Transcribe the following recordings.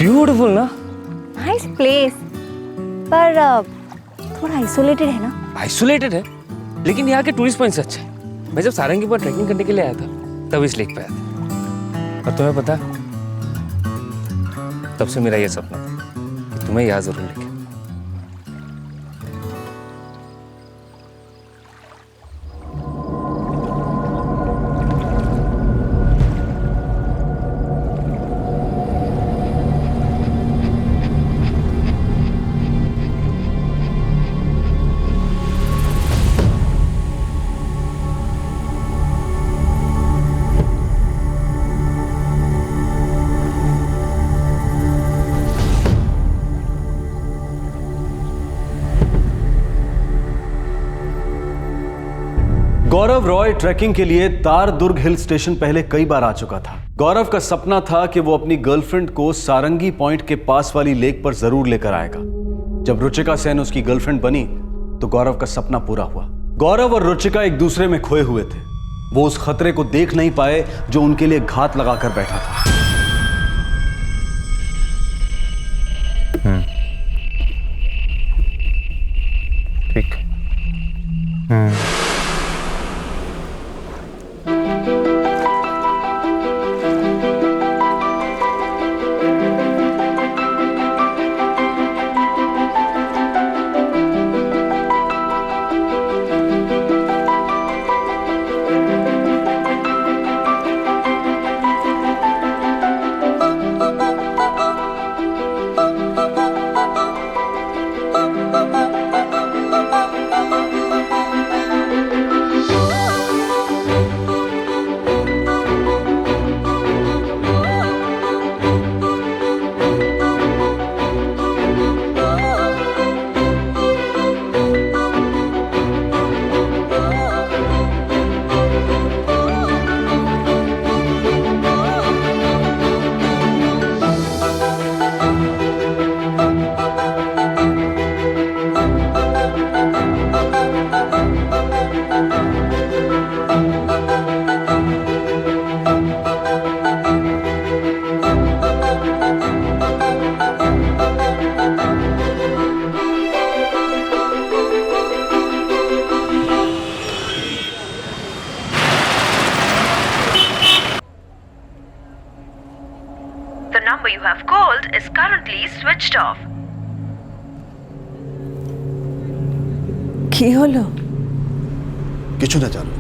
Beautiful ना? Nice place, पर थोड़ा आइसोलेटेड है ना? आइसोलेटेड है, लेकिन यहाँ के टूरिस्ट पॉइंट से अच्छा है। मैं जब सारंगी पर ट्रैकिंग करने के लिए आया था तब इस लेक पे आया था। और तुम्हें पता, तब से मेरा ये सपना था कि तुम्हें यहाँ जरूर लेके। गौरव रॉय ट्रैकिंग के लिए तारदुर्ग हिल स्टेशन पहले कई बार आ चुका था। गौरव का सपना था कि वो अपनी गर्लफ्रेंड को सारंगी पॉइंट के पास वाली लेक पर जरूर लेकर आएगा। जब रुचिका सेन उसकी गर्लफ्रेंड बनी तो गौरव का सपना पूरा हुआ। गौरव और रुचिका एक दूसरे में खोए हुए थे। वो उस खतरे को देख नहीं पाए जो उनके लिए घात लगाकर बैठा था। ठीक। The number you have called is currently switched off. কি হলো? কিছু না জানো,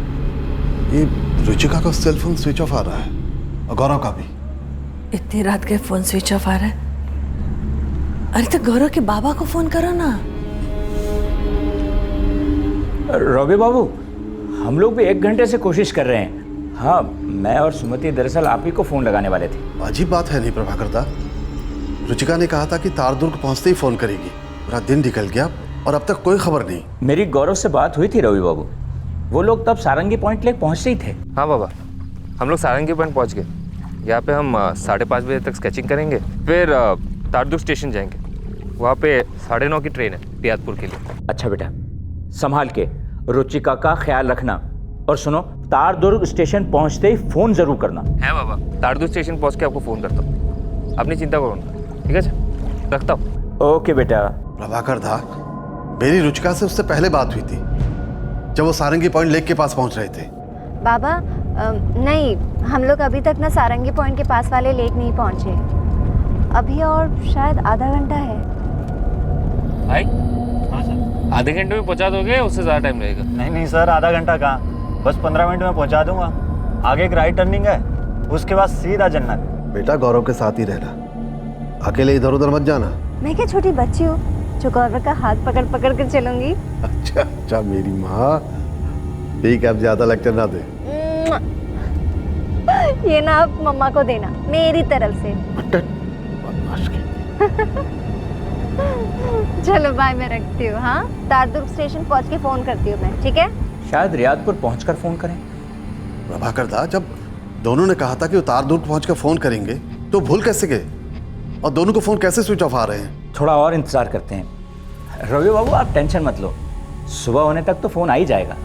ये रुचिका का सेल फोन स्विच ऑफ आ रहा है और गौरव का भी। इतनी रात के फोन स्विच ऑफ आ रहा है? अरे तो गौरव के बाबा को फोन करो ना। रवि बाबू, हम लोग भी 1 घंटे से कोशिश कर रहे हैं। हाँ, मैं और सुमति दरअसल आप ही को फोन लगाने वाले थे। अजीब बात है नहीं प्रभाकर दा, रुचिका ने कहा था कि तारदुर्ग पहुंचते ही फोन करेगी। पूरा दिन निकल गया और अब तक कोई खबर नहीं। मेरी गौरव से बात हुई थी रवि बाबू, वो लोग तब सारंगी पॉइंट लेक पहुंचते ही थे। हाँ बाबा, हम लोग सारंगी पॉइंट पहुंच गए। यहाँ पे हम 5:30 बजे तक स्केचिंग करेंगे, फिर तारदुर्ग स्टेशन जाएंगे। वहाँ पे 9:30 की ट्रेन है पियातपुर के लिए। अच्छा बेटा, संभाल के रुचिका का ख्याल रखना। और सुनो, तारदुर्ग स्टेशन पहुंचते ही फोन जरूर करना। है बाबा, तारदुर्ग स्टेशन पहुँच के आपको फ़ोन करता हूँ। अपनी चिंता करो ना, ठीक है सर? रखता हूँ। ओके बेटा। प्रभाकर दा, मेरी रुचिका से उससे पहले बात हुई थी जब वो सारंगी पॉइंट लेक के पास पहुंच रहे थे। बाबा नहीं, हम लोग अभी तक ना सारंगी पॉइंट के पास वाले लेक नहीं पहुंचे। अभी और शायद आधा घंटा है। भाई, हाँ सर, आधे घंटे में पहुंचा दोगे? उससे ज़्यादा टाइम लगेगा? नहीं सर, आधा घंटा कहाँ, बस 15 मिनट में पहुंचा दूंगा। आगे एक राइट टर्निंग है, उसके बाद सीधा जन्नत। बेटा गौरव के साथ ही रहना, अकेले इधर उधर मत जाना। मैं क्या छोटी बच्ची हूँ जो गौरव का हाथ पकड़ पकड़ कर चलूंगी? अच्छा अच्छा मेरी माँ, ठीक है, अब ज्यादा लेक्चर ना दे। ये ना आप मम्मा को देना मेरी तरफ से। चलो बाय, मैं रखती हूँ। हाँ, तारदुर्ग स्टेशन पहुँच के फोन करती हूँ मैं, ठीक है? शायद रियादपुर पहुंचकर फोन करें। प्रभाकर दा, जब दोनों ने कहा था कि वो तारदुर्ग पहुंचकर फोन करेंगे तो भूल कैसे गए? और दोनों को फोन कैसे स्विच ऑफ आ रहे हैं? थोड़ा और इंतजार करते हैं। रवि बाबू आप टेंशन मत लो, सुबह होने तक तो फोन आ ही जाएगा।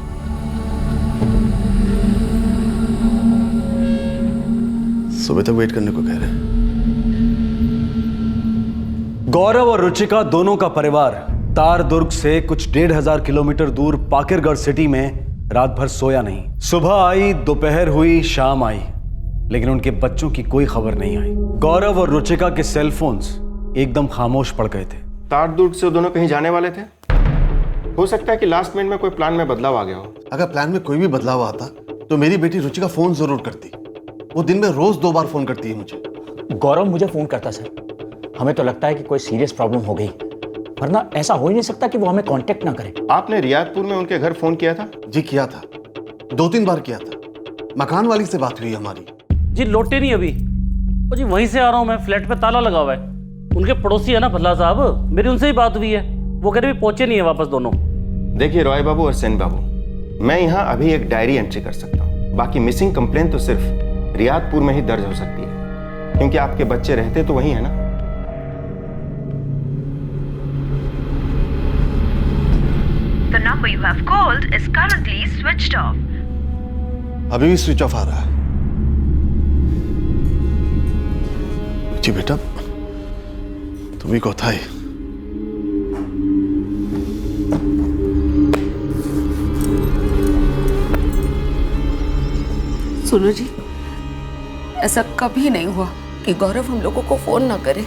सुबह तक वेट करने को कह रहे हैं। गौरव और रुचिका दोनों का परिवार तारदुर्ग से कुछ 1500 किलोमीटर दूर पाकिरगढ़ सिटी में रात भर सोया नहीं। सुबह आई, दोपहर हुई, शाम आई, लेकिन उनके बच्चों की कोई खबर नहीं आई। गौरव और रुचिका के सेल फोन्स एकदम खामोश पड़ गए थे। तारदुर्ग से दोनों कहीं जाने वाले थे। हो सकता है कि लास्ट मिनट में कोई प्लान में बदलाव आ गया हो। अगर प्लान में कोई भी बदलाव आता तो मेरी बेटी रुचिका फोन जरूर करती। वो दिन में रोज 2 बार फोन करती है मुझे। गौरव मुझे फ़ोन करता सर। हमें तो लगता है कि कोई सीरियस प्रॉब्लम हो गई, वरना ऐसा हो ही नहीं सकता कि वो हमें कांटेक्ट ना करे। आपने रियादपुर में उनके घर फोन किया था? जी किया था, 2-3 बार किया था। मकान वाली से बात हुई हमारी। जी लौटे नहीं अभी। ओ जी वहीं से आ रहा हूँ मैं, फ्लैट पे ताला लगा हुआ है। उनके पड़ोसी है ना भल्ला साहब, मेरी उनसे ही बात हुई है। वो कह रहे भी पहुंचे नहीं है वापस दोनों। देखिए रॉय बाबू और सेन बाबू, मैं यहाँ अभी एक डायरी एंट्री कर सकता हूँ। बाकी मिसिंग कंप्लेंट तो सिर्फ रियादपुर में ही दर्ज हो सकती है, क्योंकि आपके बच्चे रहते तो वही है ना। The number you have called is currently switched off. अभी भी स्विच ऑफ आ रहा है। जी बेटा, तुम्ही कोথায়? सुनो जी, ऐसा कभी नहीं हुआ कि गौरव हम लोगों को फोन ना करे।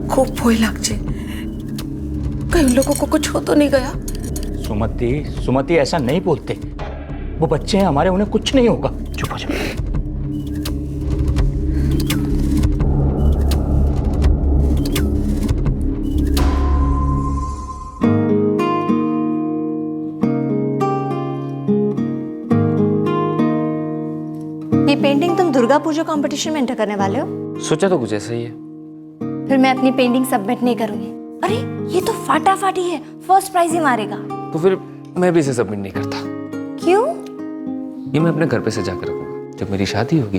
खूब भय लागছে, कहीं लोगों को कुछ हो तो नहीं गया। सुमति ऐसा नहीं बोलते। वो बच्चे हैं हमारे, उन्हें कुछ नहीं होगा। चुप हो जाओ। ये पेंटिंग तुम दुर्गा पूजा कंपटीशन में एंटर करने वाले हो? सोचा तो कुछ ऐसा ही है। फिर मैं अपनी पेंटिंग सबमिट नहीं करूंगी। अरे ये तो फाटाफाटी है, फर्स्ट प्राइज ही मारेगा। तो फिर मैं भी इसे सबमिट नहीं करता। क्यों? ये मैं अपने घर पे सजा कर रखूंगा। जब मेरी शादी होगी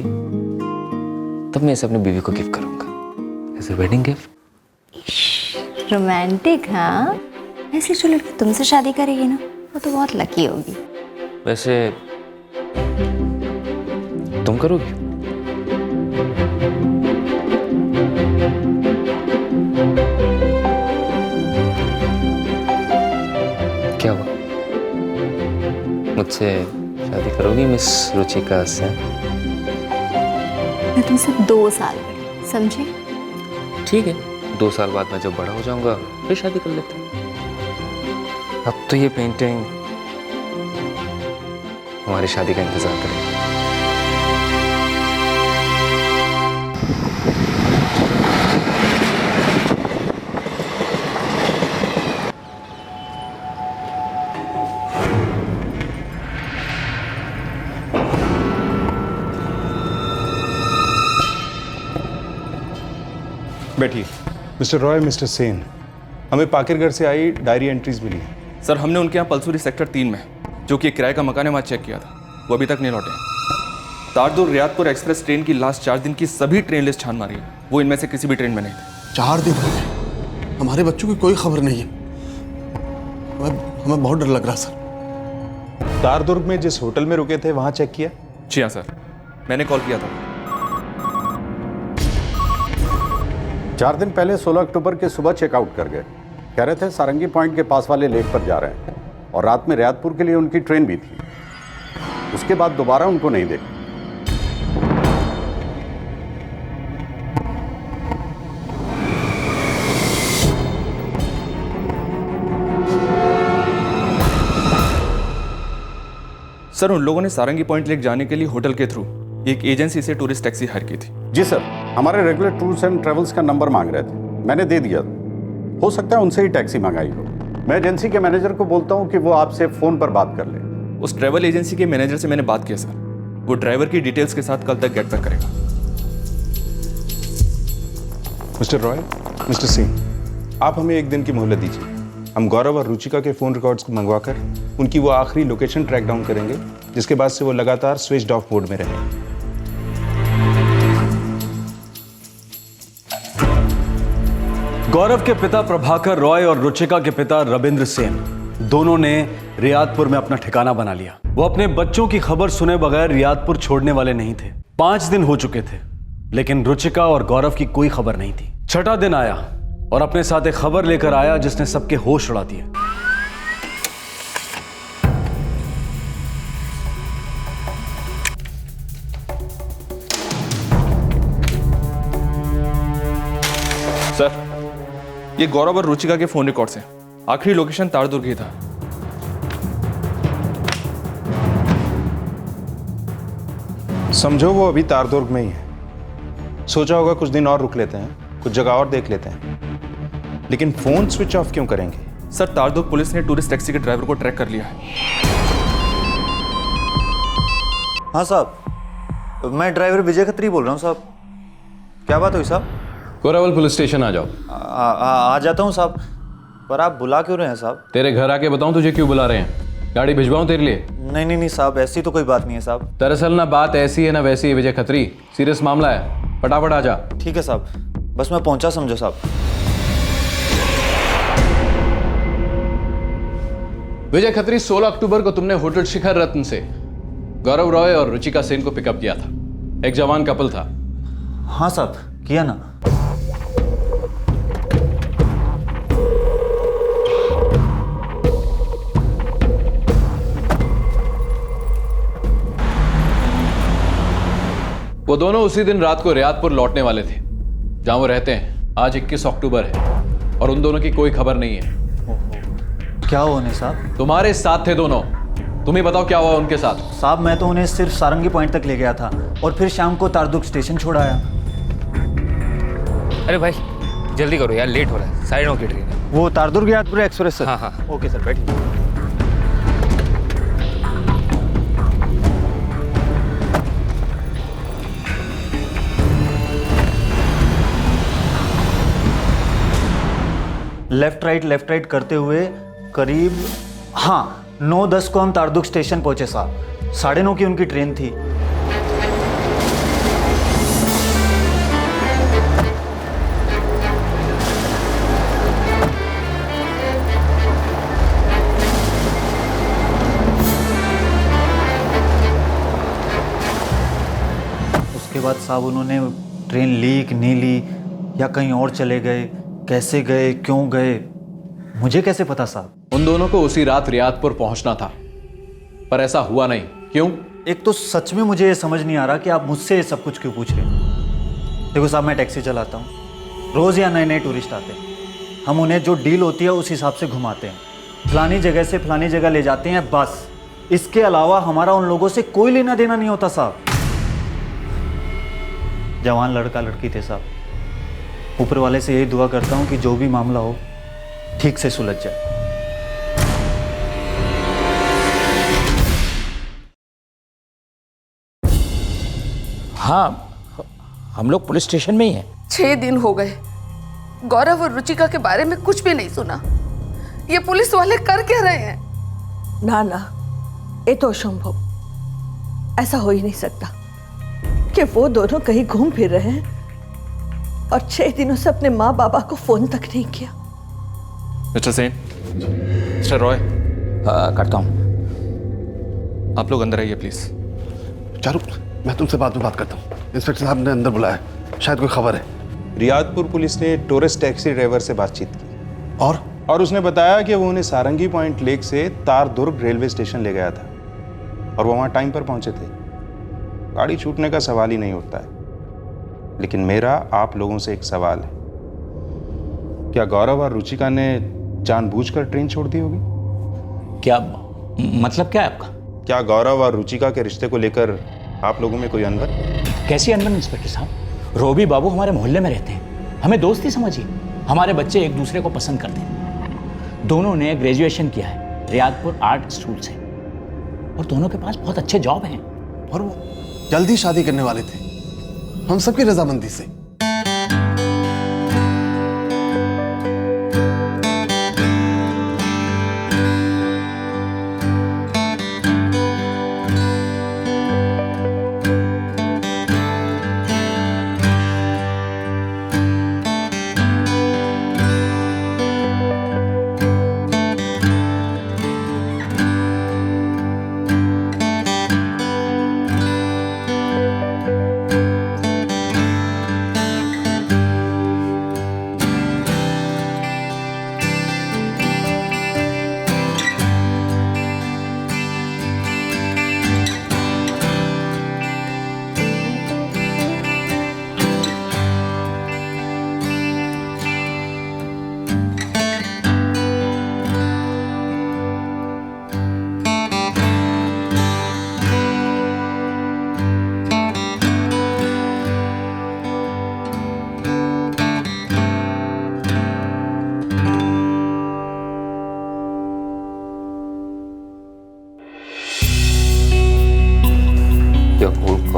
तब मैं इसे अपनी बीवी को गिफ्ट करूंगा as a wedding gift. Romantic. हाँ, ऐसी जो लड़की तुमसे शादी करेगी ना, वो तो बहुत लकी होगी। वैसे तुम करोगी? क्या हुआ? मुझसे शादी करोगी मिस रुचिका से? मैं तुमसे 2 साल बड़ी, समझे? ठीक है, 2 साल बाद मैं जब बड़ा हो जाऊंगा फिर शादी कर लेते हैं। अब तो ये पेंटिंग हमारी शादी का इंतजार करेगी। बैठिए। मिस्टर रॉय, मिस्टर सेन, हमें पाकिरगढ़ से आई डायरी एंट्रीज मिली। सर हमने उनके यहाँ पलसूरी सेक्टर 3 में, जो कि एक किराए का मकान है, वहाँ चेक किया था। वो अभी तक नहीं लौटे। तारदुर्ग रियादपुर एक्सप्रेस ट्रेन की लास्ट 4 दिन की सभी ट्रेन लिस्ट छान मारी है। वो इनमें से किसी भी ट्रेन में नहीं थे। 4 दिन हो गए, हमारे बच्चों की कोई खबर नहीं है। हमें बहुत डर लग रहा सर। तारदुर्ग में जिस होटल में रुके थे वहाँ चेक किया? जी हाँ सर, मैंने कॉल किया था। 4 दिन पहले 16 अक्टूबर के सुबह चेकआउट कर गए। कह रहे थे सारंगी पॉइंट के पास वाले लेक पर जा रहे हैं, और रात में रियादपुर के लिए उनकी ट्रेन भी थी। उसके बाद दोबारा उनको नहीं देखा। सर उन लोगों ने सारंगी पॉइंट लेक जाने के लिए होटल के थ्रू एक एजेंसी से टूरिस्ट टैक्सी हायर की थी। जी सर, हमारे रेगुलर टूर्स एंड ट्रेवल्स का नंबर मांग रहे थे, मैंने दे दिया। हो सकता है उनसे ही टैक्सी मंगाई हो। मैं एजेंसी के मैनेजर को बोलता हूं कि वो आपसे फोन पर बात कर ले। उस ट्रैवल एजेंसी के मैनेजर से मैंने बात किया सर। वो ड्राइवर की डिटेल्स के साथ कल तक गेट बैक करेगा। मिस्टर रॉय, मिस्टर सेन, आप हमें 1 दिन की मोहलत दीजिए। हम गौरव और रुचिका के फ़ोन रिकॉर्ड्स मंगवाकर उनकी वो आखिरी लोकेशन ट्रैक डाउन करेंगे, जिसके बाद से वो लगातार स्विच्ड ऑफ मोड में रहेंगे। गौरव के पिता प्रभाकर रॉय और रुचिका के पिता रविंद्र सेन दोनों ने रियादपुर में अपना ठिकाना बना लिया। वो अपने बच्चों की खबर सुने बगैर रियादपुर छोड़ने वाले नहीं थे। 5 दिन हो चुके थे, लेकिन रुचिका और गौरव की कोई खबर नहीं थी। छठा दिन आया और अपने साथ एक खबर लेकर आया जिसने सबके होश उड़ा दिए। सर, ये गौरव और रुचिका के फोन रिकॉर्ड्स हैं। आखिरी लोकेशन तारदुर्ग ही था। समझो वो अभी तारदुर्ग में ही है। सोचा होगा कुछ दिन और रुक लेते हैं, कुछ जगह और देख लेते हैं, लेकिन फोन स्विच ऑफ क्यों करेंगे? सर, तारदुर्ग पुलिस ने टूरिस्ट टैक्सी के ड्राइवर को ट्रैक कर लिया है। हाँ साहब, मैं ड्राइवर विजय खत्री बोल रहा हूँ साहब। क्या बात हुई साहब? कोरावल पुलिस स्टेशन आ जाओ। आ जाता हूँ साहब, पर आप बुला क्यों रहे हैं साहब? तेरे घर आके बताऊं तुझे क्यों बुला रहे हैं? गाड़ी भिजवाऊं तेरे लिए? नहीं साहब, ऐसी तो कोई बात नहीं है साहब। दरअसल ना बात ऐसी है ना वैसी है विजय खत्री, सीरियस मामला है, फटाफट आ जा। ठीक है साहब, बस मैं पहुंचा समझो साहब। विजय खत्री, 16 अक्टूबर को तुमने होटल शिखर रत्न से गौरव रॉय और रुचिका सेन को पिकअप किया था। एक जवान कपल था। हाँ साहब, किया ना। वो दोनों उसी दिन रात को रियादपुर लौटने वाले थे जहां वो रहते हैं। आज 21 अक्टूबर है और उन दोनों की कोई खबर नहीं है। क्या हुआ उन्हें साहब? तुम्हारे साथ थे दोनों, तुम ही बताओ क्या हुआ उनके साथ। साहब, मैं तो उन्हें सिर्फ सारंगी पॉइंट तक ले गया था और फिर शाम को तारदुर्ग स्टेशन छोड़ाया। अरे भाई जल्दी करो यार, लेट हो रहा है, 9:30 की ट्रेन है। वो तारदुर्ग रियादपुर एक्सप्रेस सर? हाँ। ओके सर, बैठिए। लेफ्ट राइट करते हुए करीब 9:10 को हम तारदुर्ग स्टेशन पहुंचे साहब। 9:30 की उनकी ट्रेन थी। उसके बाद साहब उन्होंने ट्रेन ली कि नहीं ली या कहीं और चले गए, कैसे गए, क्यों गए, मुझे कैसे पता साहब? उन दोनों को उसी रात रियादपुर पहुंचना था, पर ऐसा हुआ नहीं। क्यों? एक तो सच में मुझे ये समझ नहीं आ रहा कि आप मुझसे ये सब कुछ क्यों पूछ रहे हैं। देखो साहब, मैं टैक्सी चलाता हूँ, रोज़ या नए टूरिस्ट आते हैं, हम उन्हें जो डील होती है उस हिसाब से घुमाते हैं, फलानी जगह से फलानी जगह ले जाते हैं, बस। इसके अलावा हमारा उन लोगों से कोई लेना देना नहीं होता साहब। जवान लड़का लड़की थे साहब। ऊपर वाले से यही दुआ करता हूँ कि जो भी मामला हो ठीक से सुलझ जाए। हाँ, हम लोग पुलिस स्टेशन में ही हैं। 6 दिन हो गए, गौरव और रुचिका के बारे में कुछ भी नहीं सुना। ये पुलिस वाले कर क्या रहे हैं? ना ना, ये तो असंभव, ऐसा हो ही नहीं सकता कि वो दोनों कहीं घूम फिर रहे हैं और 6 दिनों से अपने माँ बाबा को फोन तक नहीं किया। मिस्टर सेन, मिस्टर रॉय, करता हूँ। आप लोग अंदर आइए प्लीज। चारू, मैं तुमसे बाद में बात करता हूँ। इंस्पेक्टर साहब ने अंदर बुलाया, शायद कोई खबर है। रियादपुर पुलिस ने टूरिस्ट टैक्सी ड्राइवर से बातचीत की और उसने बताया कि वो उन्हें सारंगी पॉइंट लेक से तारदुर्ग रेलवे स्टेशन ले गया था और वो वहाँ टाइम पर पहुँचे थे। गाड़ी छूटने का सवाल ही नहीं उठता है। लेकिन मेरा आप लोगों से एक सवाल है, क्या गौरव और रुचिका ने जानबूझकर ट्रेन छोड़ दी होगी? क्या मतलब क्या है आपका? क्या गौरव और रुचिका के रिश्ते को लेकर आप लोगों में कोई अनबन? कैसी अनबन इंस्पेक्टर साहब? रोबी बाबू हमारे मोहल्ले में रहते हैं, हमें दोस्ती समझिए। हमारे बच्चे एक दूसरे को पसंद करते हैं। दोनों ने ग्रेजुएशन किया है रियादपुर आर्ट स्कूल से और दोनों के पास बहुत अच्छे जॉब हैं और वो जल्दी शादी करने वाले थे, हम सबकी रजामंदी से।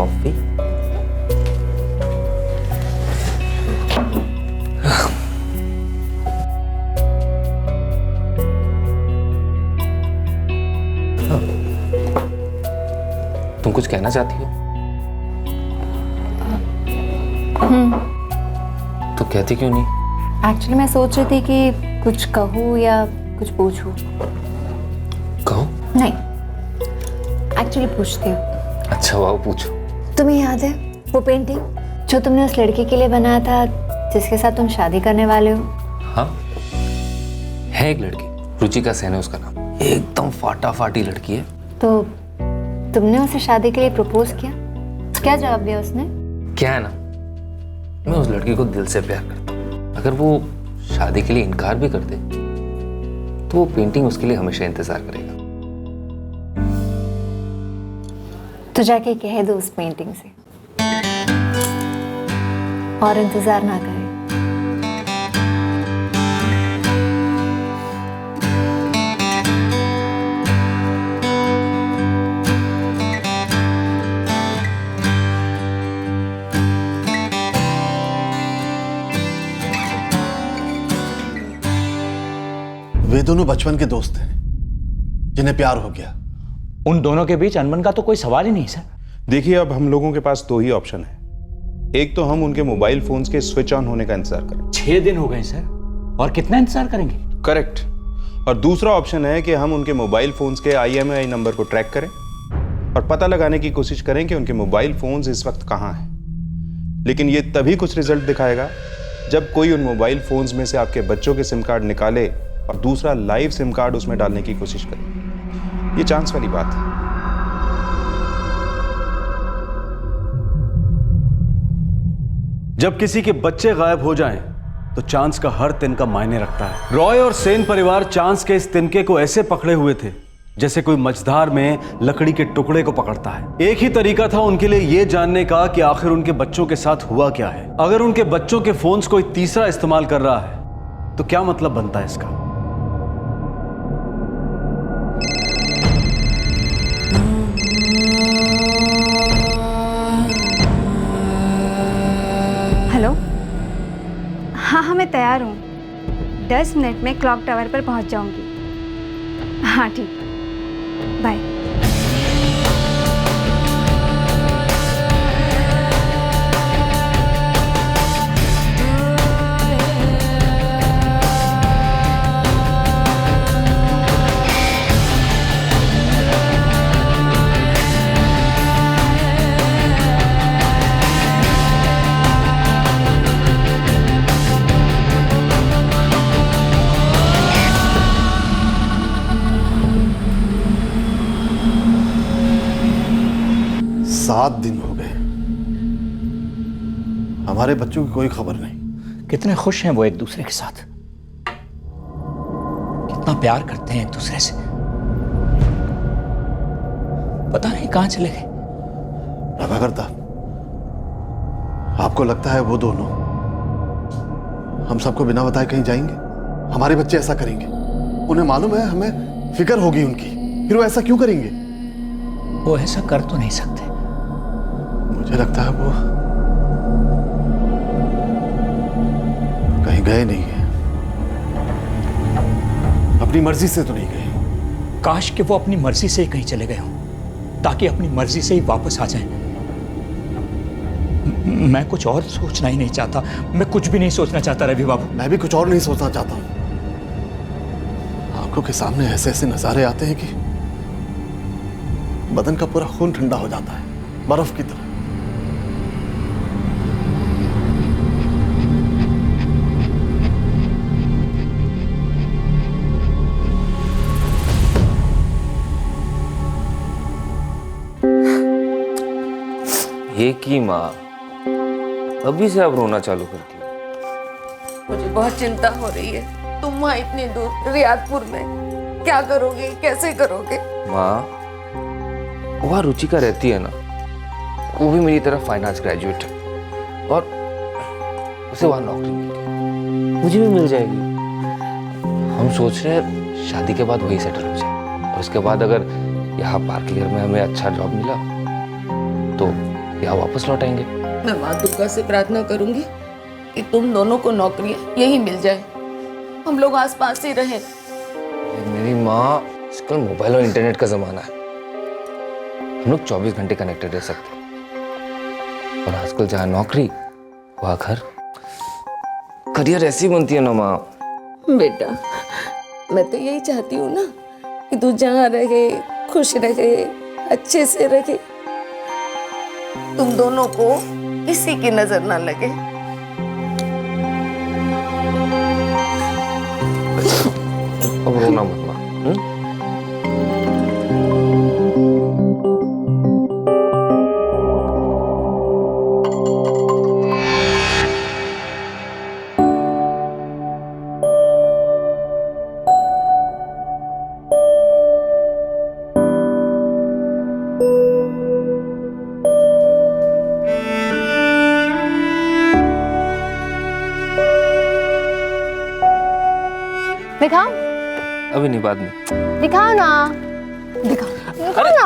कॉफी। तुम कुछ कहना चाहती हो? तो कहती क्यों नहीं? एक्चुअली मैं सोच रही थी कि कुछ कहूँ या कुछ पूछूं। कहो? नहीं, एक्चुअली पूछती हूँ। अच्छा वाह, पूछो। तुम्हें याद है वो पेंटिंग जो तुमने उस लड़की के लिए बनाया था जिसके साथ तुम शादी करने वाले हो? हाँ, है एक लड़की, रुचिका सेन है उसका नाम। एकदम फाटाफाटी लड़की है। तो तुमने उसे शादी के लिए प्रपोज किया? क्या जवाब दिया उसने? क्या है ना, मैं उस लड़की को दिल से प्यार करता हूँ। अगर वो शादी के लिए इनकार भी कर दे तो वो पेंटिंग उसके लिए हमेशा इंतजार करेगा। तो जाके कह दो उस पेंटिंग से और इंतजार ना करे। वे दोनों बचपन के दोस्त हैं जिन्हें प्यार हो गया। उन दोनों के बीच अनबन का तो कोई सवाल ही नहीं सर। देखिए, अब हम लोगों के पास दो ही ऑप्शन है। एक तो हम उनके मोबाइल फोन्स के स्विच ऑन होने का इंतजार करें। 6 दिन हो गए सर, और कितना इंतजार करेंगे? करेक्ट। और दूसरा ऑप्शन है कि हम उनके मोबाइल फोन्स के IMEI नंबर को ट्रैक करें और पता लगाने की कोशिश करें कि उनके मोबाइल फोन्स इस वक्त कहाँ हैं। लेकिन ये तभी कुछ रिजल्ट दिखाएगा जब कोई उन मोबाइल फोन्स में से आपके बच्चों के सिम कार्ड निकाले और दूसरा लाइव सिम कार्ड उसमें डालने की कोशिश करे। ये चांस वाली बात है। जब किसी के बच्चे गायब हो जाएं, तो चांस का हर तिनका मायने रखता है। रॉय और सेन परिवार चांस के इस तिनके को ऐसे पकड़े हुए थे जैसे कोई मझधार में लकड़ी के टुकड़े को पकड़ता है। एक ही तरीका था उनके लिए ये जानने का कि आखिर उनके बच्चों के साथ हुआ क्या है। अगर उनके बच्चों के फोन्स कोई तीसरा इस्तेमाल कर रहा है तो क्या मतलब बनता है इसका? हेलो, हाँ मैं तैयार हूँ। 10 मिनट में क्लॉक टावर पर पहुँच जाऊँगी। हाँ ठीक, बाय। सात दिन हो गए, हमारे बच्चों की कोई खबर नहीं। कितने खुश हैं वो एक दूसरे के साथ, कितना प्यार करते हैं एक दूसरे से। पता नहीं कहां चले गए। प्रभाकर दा, आपको लगता है वो दोनों हम सबको बिना बताए कहीं जाएंगे? हमारे बच्चे ऐसा करेंगे? उन्हें मालूम है हमें फिक्र होगी उनकी, फिर वो ऐसा क्यों करेंगे? वो ऐसा कर तो नहीं सकते। मुझे लगता है वो कहीं गए नहीं है। अपनी मर्जी से तो नहीं गए। काश कि वो अपनी मर्जी से ही कहीं चले गए हों, ताकि अपनी मर्जी से ही वापस आ जाएं। मैं कुछ और सोचना ही नहीं चाहता। मैं कुछ भी नहीं सोचना चाहता रवि बाबू। मैं भी कुछ और नहीं सोचना चाहता हूं। आंखों के सामने ऐसे ऐसे नजारे आते हैं कि बदन का पूरा खून ठंडा हो जाता है, बर्फ की तरह। ये की माँ, अभी से आप रोना चालू करती हो। मुझे बहुत चिंता हो रही है। तुम वहाँ इतनी दूर रियादपुर में क्या करोगे, कैसे करोगे? माँ, वहाँ रुचिका रहती है ना, वो भी मेरी तरह फाइनेंस ग्रेजुएट है और उसे वहाँ नौकरी मिल गई, मुझे भी मिल जाएगी। हम सोच रहे हैं शादी के बाद वही सेटल हो जाए और उसके बाद अगर यहाँ पार्क के घर में हमें अच्छा जॉब मिला तो या वापस लौट आएंगे। मैं माँ दुर्गा से प्रार्थना करूंगी कि तुम दोनों को नौकरी यही मिल जाए, हम लोग आस पास ही रहे। मेरी माँ, आजकल मोबाइल और इंटरनेट का जमाना है, हम लोग 24 घंटे कनेक्टेड रह सकते हैं। और आजकल जहाँ नौकरी वहाँ घर, करियर ऐसी बनती है ना माँ। बेटा, मैं तो यही चाहती हूँ ना कि तू जहाँ रहे खुश रहे, अच्छे से रहे, तुम दोनों को किसी की नजर ना लगे। अब रोना मत माँ। दिखाओ। अभी नहीं, बाद में। दिखाओ ना, दिखाओ ना।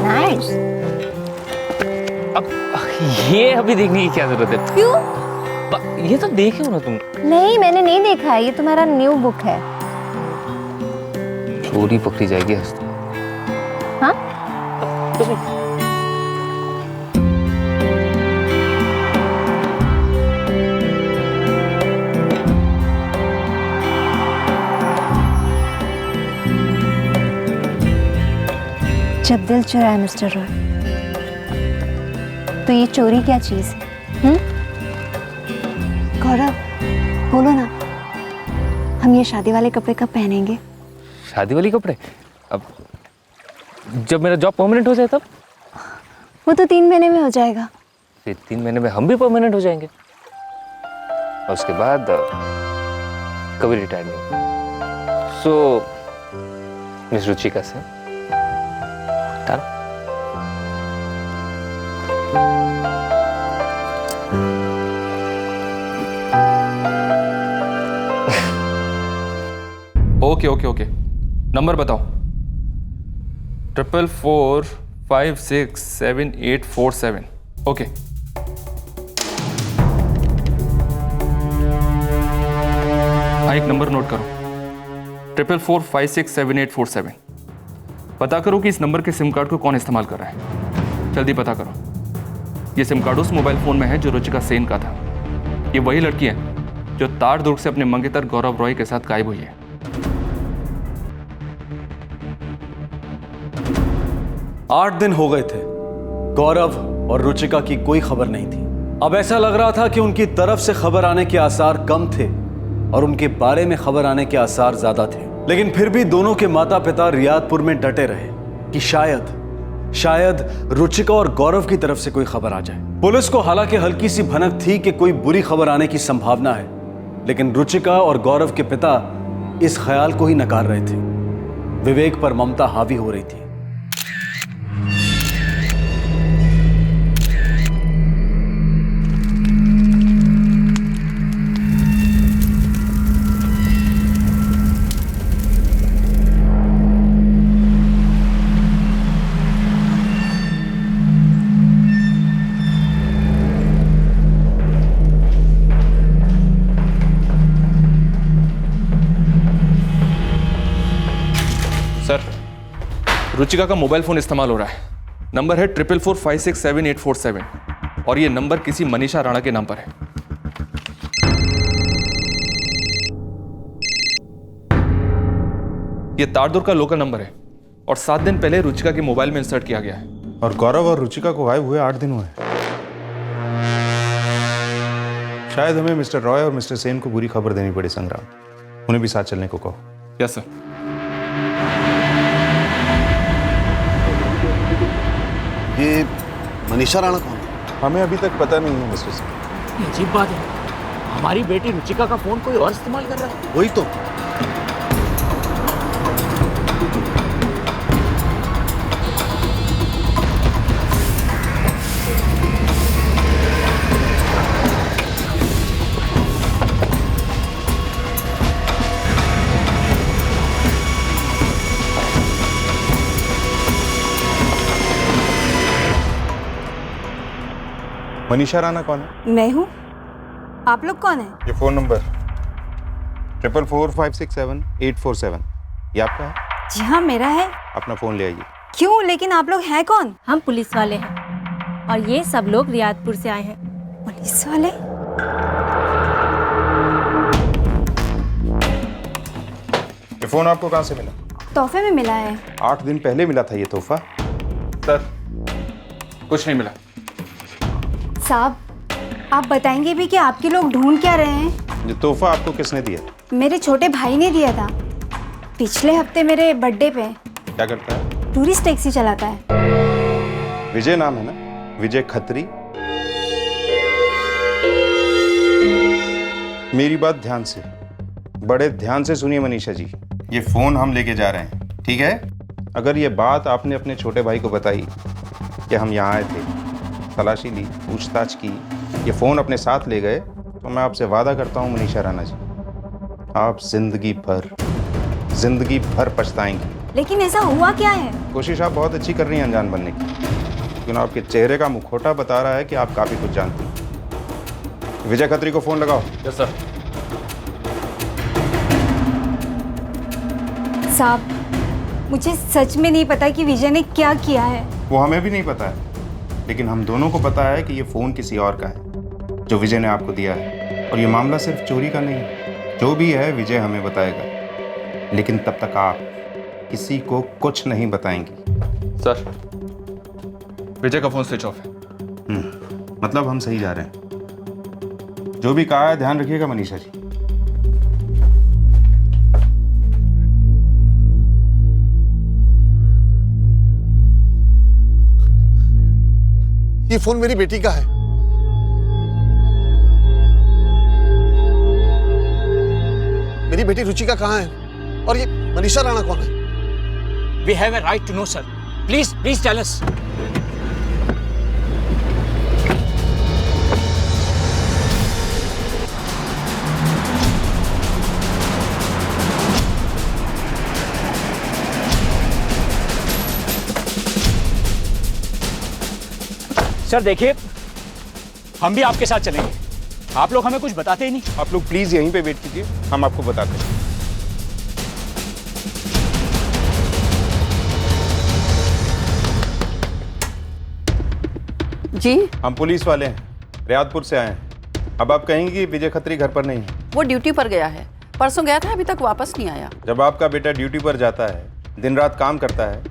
नाइस। अब ये अभी देखने की क्या जरूरत है? क्यों? ये तो देखे हो ना तुम। नहीं, मैंने नहीं देखा है, ये तुम्हारा न्यू बुक है। चोरी पकड़ी जाएगी हंसते। हाँ? जब दिल चुराए मिस्टर रॉय, तो ये चोरी क्या चीज है? गौरव, बोलो ना, हम ये शादी वाले कपड़े कब पहनेंगे? शादी वाली कपड़े? अब जब मेरा जॉब परमानेंट हो जाए तब। वो तो 3 महीने में हो जाएगा। फिर 3 महीने में हम भी परमानेंट हो जाएंगे, और उसके बाद कभी रिटायर नहीं। सो मिस रुचिका से डन। ओके, नंबर बताओ। 444567847। ओके, हाँ, एक नंबर नोट करो, 444567847। पता करो कि इस नंबर के सिम कार्ड को कौन इस्तेमाल कर रहा है। जल्दी पता करो। ये सिम कार्ड उस मोबाइल फोन में है जो रुचिका सेन का था। ये वही लड़की है जो तार दुर्ग से अपने मंगेतर गौरव रॉय के साथ गायब हुई है। 8 दिन हो गए थे, गौरव और रुचिका की कोई खबर नहीं थी। अब ऐसा लग रहा था कि उनकी तरफ से खबर आने के आसार कम थे और उनके बारे में खबर आने के आसार ज्यादा थे। लेकिन फिर भी दोनों के माता पिता रियादपुर में डटे रहे कि शायद रुचिका और गौरव की तरफ से कोई खबर आ जाए। पुलिस को हालांकि हल्की सी भनक थी कि कोई बुरी खबर आने की संभावना है, लेकिन रुचिका और गौरव के पिता इस ख्याल को ही नकार रहे थे। विवेक पर ममता हावी हो रही थी। सर, रुचिका का मोबाइल फोन इस्तेमाल हो रहा है। नंबर है 444567847 और ये नंबर किसी मनीषा राणा के नाम पर है। ये तारदुर्ग का लोकल नंबर है और 7 दिन पहले रुचिका के मोबाइल में इंसर्ट किया गया है। और गौरव और रुचिका को गायब हुए 8 दिन हुए। शायद हमें मिस्टर रॉय और मिस्टर सेन को बुरी खबर देनी पड़ी। संग्राम, उन्हें भी साथ चलने को कहो। Yes sir. ये मनीषा राणा कौन है? हमें अभी तक पता नहीं है मिस्टर सिंह। ये अजीब बात है, हमारी बेटी रुचिका का फोन कोई और इस्तेमाल कर रहा है। वही तो। मनीषा राणा कौन है? मैं हूँ। आप लोग कौन हैं? ये फ़ोन नंबर 444567 ये आपका है? जी हाँ, मेरा है। अपना फ़ोन ले आइए। क्यों? लेकिन आप लोग हैं कौन? हम पुलिस वाले हैं और ये सब लोग रियादपुर से आए हैं। पुलिस वाले? ये फ़ोन आपको कहाँ से मिला? तोहफे में मिला है। 8 दिन पहले मिला था ये तोहफा। सर कुछ नहीं मिला। साहब, आप बताएंगे भी कि आपके लोग ढूंढ क्या रहे हैं? ये तोहफा आपको किसने दिया? मेरे छोटे भाई ने दिया था पिछले हफ्ते मेरे बर्थडे पे। क्या करता है? टूरिस्ट टैक्सी चलाता है। विजय नाम है ना? विजय खत्री। मेरी बात ध्यान से, बड़े ध्यान से सुनिए मनीषा जी। ये फोन हम लेके जा रहे हैं, ठीक है? अगर ये बात आपने अपने छोटे भाई को बताई कि हम यहाँ आए थे, तलाशी ली, पूछताछ की, ये फोन अपने साथ ले गए, तो मैं आपसे वादा करता हूँ मनीषा राणा जी, आप जिंदगी भर पछताएंगी। लेकिन ऐसा हुआ क्या है? कोशिश आप बहुत अच्छी कर रही हैं अनजान बनने की, लेकिन आपके चेहरे का मुखौटा बता रहा है कि आप काफी कुछ जानती हैं। विजय खत्री को फोन लगाओ। Yes sir. साहब, मुझे सच में नहीं पता कि विजय ने क्या किया है। वो हमें भी नहीं पता है, लेकिन हम दोनों को पता है कि ये फोन किसी और का है जो विजय ने आपको दिया है, और ये मामला सिर्फ चोरी का नहीं है। जो भी है विजय हमें बताएगा, लेकिन तब तक आप किसी को कुछ नहीं बताएंगी। सर विजय का फोन स्विच ऑफ है। मतलब हम सही जा रहे हैं। जो भी कहा है ध्यान रखिएगा मनीषा जी। ये फोन मेरी बेटी का है। मेरी बेटी रुचिका कहाँ है? और ये मनीषा राणा कौन है? We have a right to know, sir. Please tell us. Sir देखिए, हम भी आपके साथ चलेंगे। आप लोग हमें कुछ बताते ही नहीं। आप लोग प्लीज यहीं पे वेट कीजिए, हम आपको बताते हैं। जी, हम पुलिस वाले हैं, रियादपुर से आए हैं। अब आप कहेंगे कि विजय खत्री घर पर नहीं है। वो ड्यूटी पर गया है, परसों गया था, अभी तक वापस नहीं आया। जब आपका बेटा ड्यूटी पर जाता है, दिन रात काम करता है,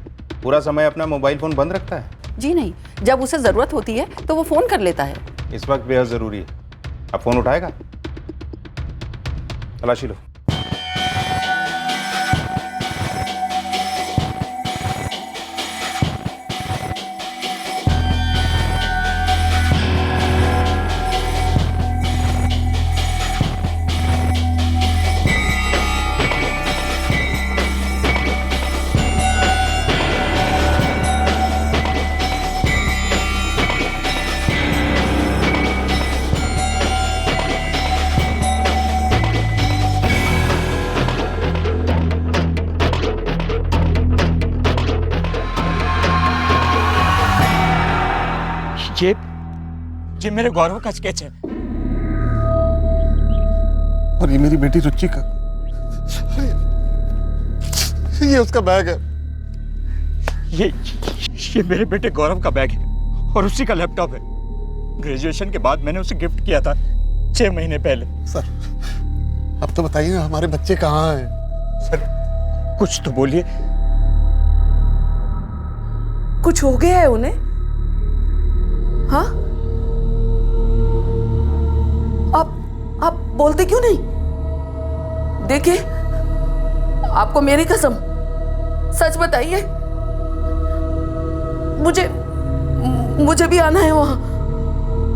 पूरा समय अपना मोबाइल फोन बंद रखता है? जी नहीं, जब उसे जरूरत होती है तो वो फोन कर लेता है। इस वक्त बेहद जरूरी है। अब फोन उठाएगा? तलाशी लो। ये मेरे गौरव का स्केच है। और ये मेरी बेटी रुचि का, ये उसका बैग है। ये मेरे बेटे गौरव का बैग है और उसी का लैपटॉप है। ग्रेजुएशन के बाद मैंने उसे गिफ्ट किया था 6 महीने पहले। सर अब तो बताइए ना, हमारे बच्चे कहाँ हैं? सर कुछ तो बोलिए। कुछ हो गया है उन्हें? हाँ, आप बोलते क्यों नहीं? देखिए, आपको मेरी कसम, सच बताइए। मुझे भी आना है वहां।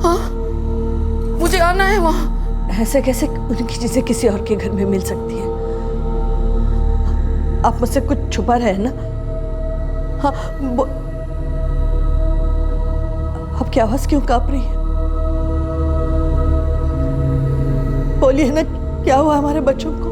हाँ, मुझे आना है वहां। ऐसे कैसे उनकी चीजें किसी और के घर में मिल सकती है? आप मुझसे कुछ छुपा रहे हैं ना? हाँ, आपकी आवाज क्यों कांप रही है? बोलिए ना, क्या हुआ हमारे बच्चों को?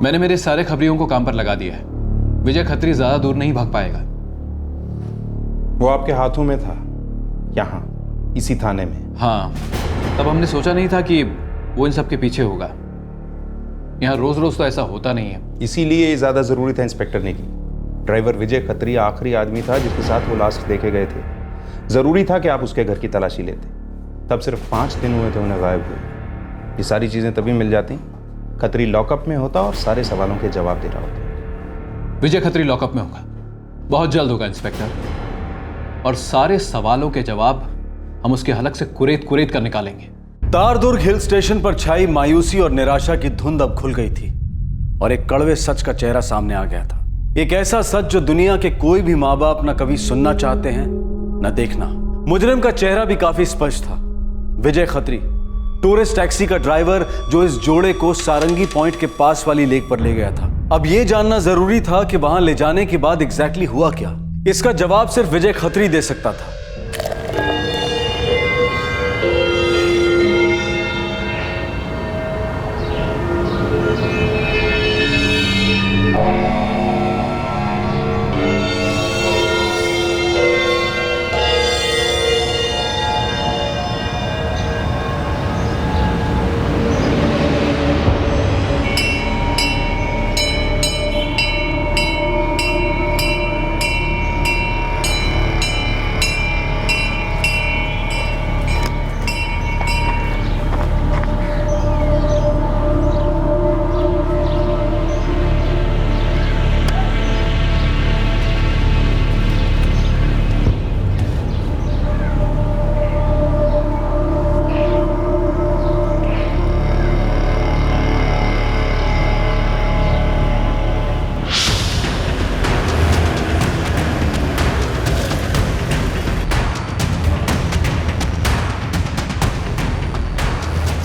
मैंने मेरे सारे खबरियों को काम पर लगा दिया है। विजय खत्री ज्यादा दूर नहीं भाग पाएगा। वो आपके हाथों में था, यहाँ इसी थाने में। हाँ, तब हमने सोचा नहीं था कि वो इन सब के पीछे होगा। यहाँ रोज रोज तो ऐसा होता नहीं है। इसीलिए ये ज्यादा जरूरी था इंस्पेक्टर ने की। ड्राइवर विजय खत्री आखिरी आदमी था जिसके साथ वो लास्ट देखे गए थे। जरूरी था कि आप उसके घर की तलाशी लेते। तब सिर्फ 5 दिन हुए थे उन्हें गायब हुए। ये सारी चीजें तभी मिल जाती खत्री लॉकअप में होता और सारे सवालों के जवाब दे रहा होता। विजय खत्री लॉकअप में होगा, बहुत जल्द होगा इंस्पेक्टर, और सारे सवालों के जवाब हम उसके हलक से कुरेद कुरेद कर निकालेंगे। तारदुर्ग हिल स्टेशन पर छाई मायूसी और निराशा की धुंध अब खुल गई थी और एक कड़वे सच का चेहरा सामने आ गया था। एक ऐसा सच जो दुनिया के कोई भी माँ बाप न कभी सुनना चाहते हैं न देखना। मुजरिम का चेहरा भी काफी स्पष्ट था। विजय खत्री, टूरिस्ट टैक्सी का ड्राइवर जो इस जोड़े को सारंगी पॉइंट के पास वाली लेक पर ले गया था। अब यह जानना जरूरी था कि वहां ले जाने के बाद एग्जैक्टली हुआ क्या। इसका जवाब सिर्फ विजय खत्री दे सकता था।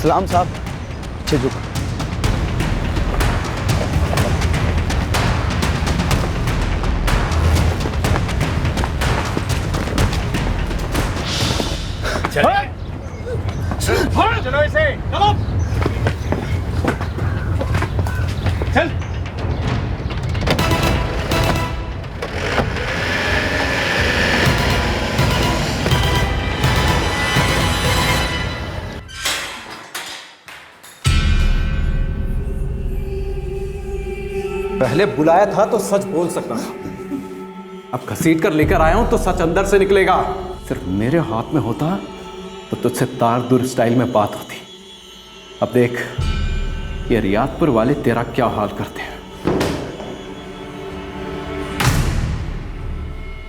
सलाम साहब। अच्छे जो चलो इसे, चलो चल। पहले बुलाया था तो सच बोल सकता था, अब घसीट कर लेकर आया हूं तो सच अंदर से निकलेगा। सिर्फ मेरे हाथ में होता तो तुझसे तारदुर्ग स्टाइल में बात होती। अब देख ये रियादपुर वाले तेरा क्या हाल करते हैं।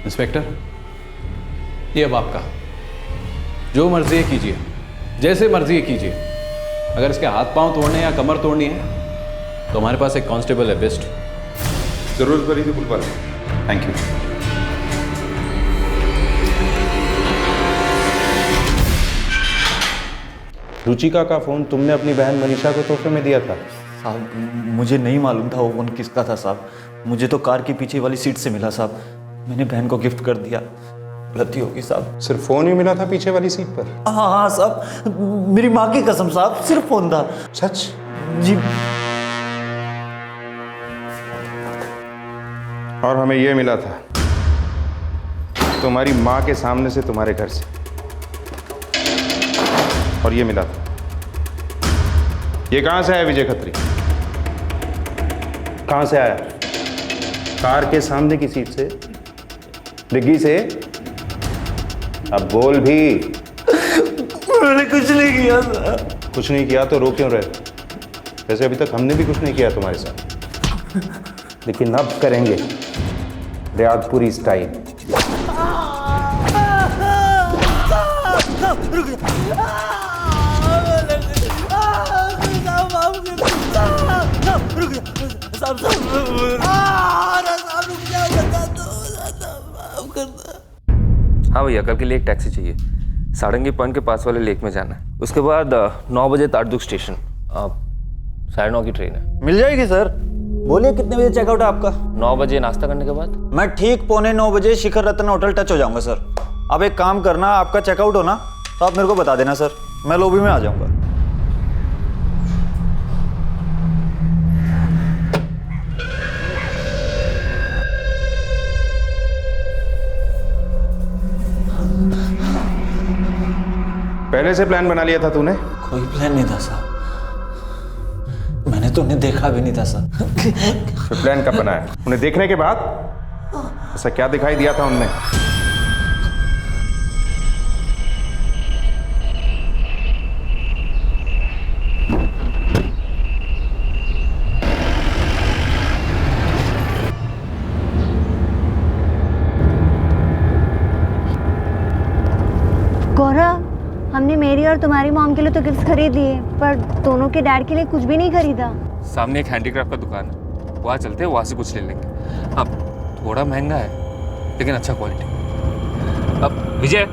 इंस्पेक्टर, ये अब आपका, जो मर्जी है कीजिए, जैसे मर्जी है कीजिए। अगर इसके हाथ पांव तोड़ने या कमर तोड़नी है तो हमारे पास एक कांस्टेबल है, बेस्ट। जरूरत पड़ी तो बुलवा लो। Thank you. रुचिका का फोन तुमने अपनी बहन मनीषा को तोहफे में दिया था? साहब मुझे नहीं मालूम था वो फोन किसका था साहब। मुझे तो कार की पीछे वाली सीट से मिला साहब। मैंने बहन को गिफ्ट कर दिया। गलती होगी साहब। सिर्फ फोन ही मिला था पीछे वाली सीट पर? हाँ हाँ साहब, मेरी माँ की कसम साहब, सिर्फ फोन था। सच? जी। और हमें यह मिला था तुम्हारी माँ के सामने से तुम्हारे घर से, और ये मिला था। ये कहां से आया विजय खत्री? कहां से आया? कार के सामने की सीट से, डिग्गी से? अब बोल भी। मैंने कुछ नहीं किया था। कुछ नहीं किया तो रो क्यों रहे? वैसे अभी तक हमने भी कुछ नहीं किया तुम्हारे साथ, लेकिन अब करेंगे रियादपुरी स्टाइल। हाँ भैया, कल के लिए एक टैक्सी चाहिए। सारंगी पॉइंट के पास वाले लेक में जाना है। उसके बाद 9 बजे तारदुर्ग स्टेशन, 9:30 की ट्रेन है। मिल जाएगी सर। बोलिए कितने बजे चेकआउट है आपका? 9 बजे नाश्ता करने के बाद। मैं ठीक 8:45 बजे शिखर रत्न होटल टच हो जाऊंगा सर। आप एक काम करना, आपका चेकआउट हो ना तो आप मेरे को बता देना सर, मैं लॉबी में आ जाऊंगा। पहले से प्लान बना लिया था तूने? कोई प्लान नहीं था साहब, मैंने तो उन्हें देखा भी नहीं था साहब। फिर प्लान कब बनाया? उन्हें देखने के बाद? ऐसा क्या दिखाई दिया था उनमें? गौरव, हमने मेरी और तुम्हारी मॉम के लिए तो गिफ्ट खरीद लिए, पर दोनों के डैड के लिए कुछ भी नहीं खरीदा। सामने एक हैंडीक्राफ्ट का दुकान है, वहाँ चलते हैं, वहाँ से कुछ ले लेंगे। अब थोड़ा महंगा है लेकिन अच्छा क्वालिटी। अब विजय।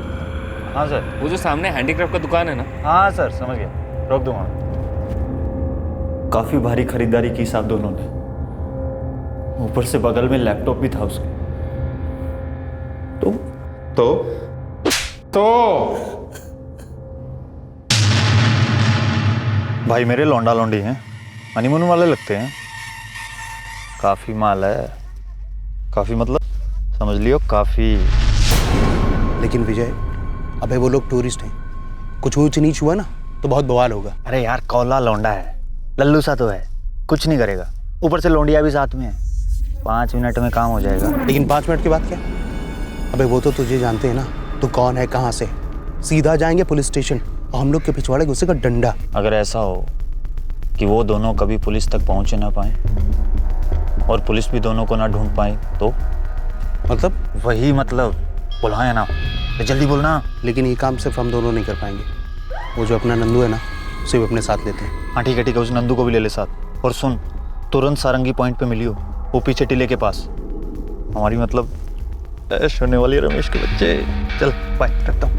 हाँ सर। वो जो सामने हैंडीक्राफ्ट का दुकान है ना? हाँ सर, समझ गया, रोक दूंगा। काफी भारी खरीदारी की साहब दोनों ने, ऊपर से बगल में लैपटॉप भी था उसके। तो भाई मेरे लौंडा लौंडी हैं, हनीमून वाले लगते हैं। काफी माल है, काफी मतलब समझ लियो काफी। लेकिन विजय, अबे वो लोग टूरिस्ट हैं, कुछ ऊंच नीच हुआ ना तो बहुत बवाल होगा। अरे यार कौला लौंडा है, लल्लू सा तो है, कुछ नहीं करेगा। ऊपर से लौंडिया भी साथ में है, 5 मिनट में काम हो जाएगा। लेकिन 5 मिनट के बाद क्या? अबे वो तो तुझे जानते हैं ना, तू कौन है, कहाँ से। सीधा जाएंगे पुलिस स्टेशन और हम लोग के पिछवाड़े घुसेगा डंडा। अगर ऐसा हो कि वो दोनों कभी पुलिस तक पहुंच ना पाए और पुलिस भी दोनों को ना ढूंढ पाए तो? मतलब? वही मतलब, बुलाए ना, तो जल्दी बोलना। लेकिन ये काम सिर्फ हम दोनों नहीं कर पाएंगे, वो जो अपना नंदू है ना, उसे भी अपने साथ लेते हैं। हाँ ठीक है, उस नंदू को भी ले ले साथ। और सुन, तुरंत सारंगी पॉइंट पे मिलियो, वो पीछे टीले के पास। हमारी मतलब ऐश होने वाली है रमेश के बच्चे। चल बाय, रखता हूँ।